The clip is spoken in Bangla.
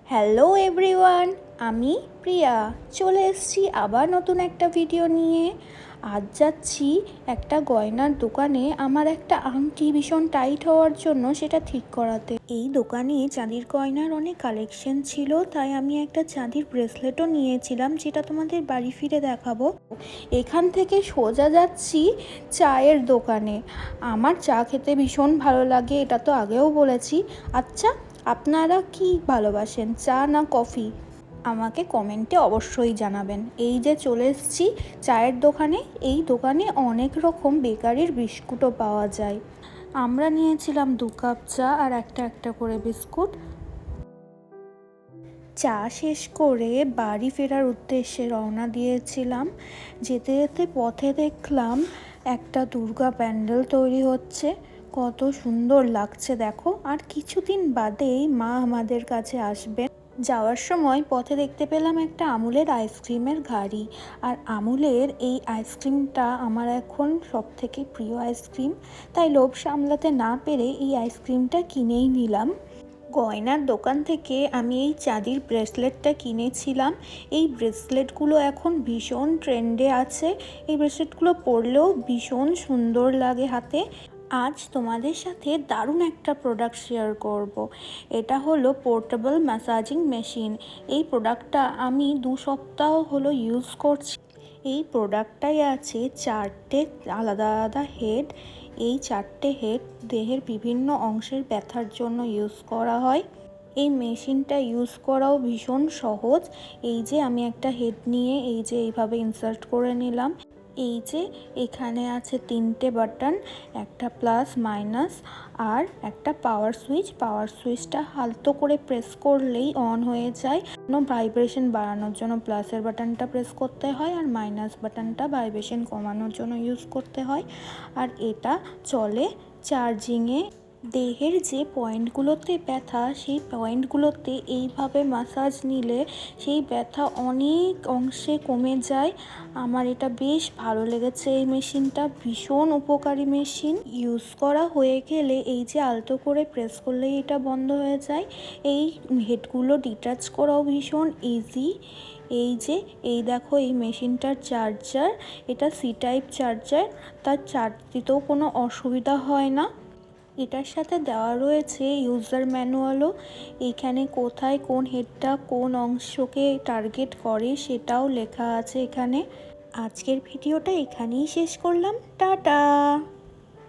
হ্যালো এভরিওয়ান, আমি প্রিয়া চলে এসেছি আবার নতুন একটা ভিডিও নিয়ে। আজ যাচ্ছি একটা গয়নার দোকানে আমার একটা আংটি ভীষণ টাইট হওয়ার জন্য সেটা ঠিক করাতে। এই দোকানে চাঁদির গয়নার অনেক কালেকশন ছিল, তাই আমি একটা চাঁদির ব্রেসলেটও নিয়েছিলাম, যেটা তোমাদের বাড়ি ফিরে দেখাবো। এখান থেকে সোজা যাচ্ছি চায়ের দোকানে। আমার চা খেতে ভীষণ ভালো লাগে, এটা তো আগেও বলেছি। আচ্ছা, আপনারা কি ভালোবাসেন, চা না কফি? আমাকে কমেন্টে অবশ্যই জানাবেন। এই যে চলে এসেছি চায়ের দোকানে। এই দোকানে অনেক রকম বেকারির বিস্কুটও পাওয়া যায়। আমরা নিয়েছিলাম 2 কাপ চা আর একটা করে বিস্কুট। চা শেষ করে বাড়ি ফেরার উদ্দেশ্যে রওনা দিয়েছিলাম। যেতে যেতে পথে দেখলাম একটা দুর্গা প্যান্ডেল তৈরি হচ্ছে। কত সুন্দর লাগছে দেখো। আর কিছুদিন বাদেই মা আমাদের কাছে আসবেন। যাওয়ার সময় পথে দেখতে পেলাম একটা আমুলের আইসক্রিমের গাড়ি। আর আমুলের এই আইসক্রিমটা আমার এখন সবথেকে প্রিয় আইসক্রিম, তাই লোভ সামলাতে না পেরে এই আইসক্রিমটা কিনেই নিলাম। গয়নার দোকান থেকে আমি এই চাঁদির ব্রেসলেটটা কিনেছিলাম। এই ব্রেসলেটগুলো এখন ভীষণ ট্রেন্ডে আছে। এই ব্রেসলেটগুলো পরলেও ভীষণ সুন্দর লাগে হাতে। আজ তোমাদের সাথে দারুণ একটা প্রোডাক্ট শেয়ার করব। এটা হলো পোর্টেবল ম্যাসাজিং মেশিন। এই প্রোডাক্টটা আমি 2 সপ্তাহ হলো ইউজ করছি। এই প্রোডাক্টটাই আছে 4টে আলাদা আলাদা হেড। এই 4টে হেড দেহের বিভিন্ন অংশের ব্যথার জন্য ইউজ করা হয়। এই মেশিনটা ইউজ করাও ভীষণ সহজ। এই যে আমি একটা হেড নিয়ে এই যে এইভাবে ইনসার্ট করে নিলাম। এই যে এখানে আছে 3টে বাটন, একটা প্লাস মাইনাস আর একটা পাওয়ার সুইচ। পাওয়ার সুইচটা হালতো করে প্রেস করলেই অন হয়ে যায়। ভাইব্রেশন বাড়ানোর জন্য প্লাসের বাটনটা প্রেস করতে হয়, আর মাইনাস বাটনটা ভাইব্রেশন কমানোর জন্য ইউজ করতে হয়। আর এটা চলে চার্জিংয়ে। দেহের যে পয়েন্টগুলোতে ব্যথা, সেই পয়েন্টগুলোতে এইভাবে ম্যাসাজ নিলে সেই ব্যথা অনেক অংশে কমে যায়। আমার এটা বেশ ভালো লেগেছে। এই মেশিনটা ভীষণ উপকারী মেশিন। ইউজ করা হয়ে গেলে এই যে আলতো করে প্রেস করলেই এটা বন্ধ হয়ে যায়। এই হেডগুলো ডিটাচ করাও ভীষণ ইজি। এই দেখো এই মেশিনটার চার্জার, এটা সি টাইপ চার্জার, তার চার্জ দিতেও কোনো অসুবিধা হয় না। এটার সাথে দেওয়া রয়েছে ইউজার ম্যানুয়ালও। এখানে কোথায় কোন হেডটা কোন অংশকে টার্গেট করে সেটাও লেখা আছে এখানে। আজকের ভিডিওটা এখানেই শেষ করলাম। টাটা।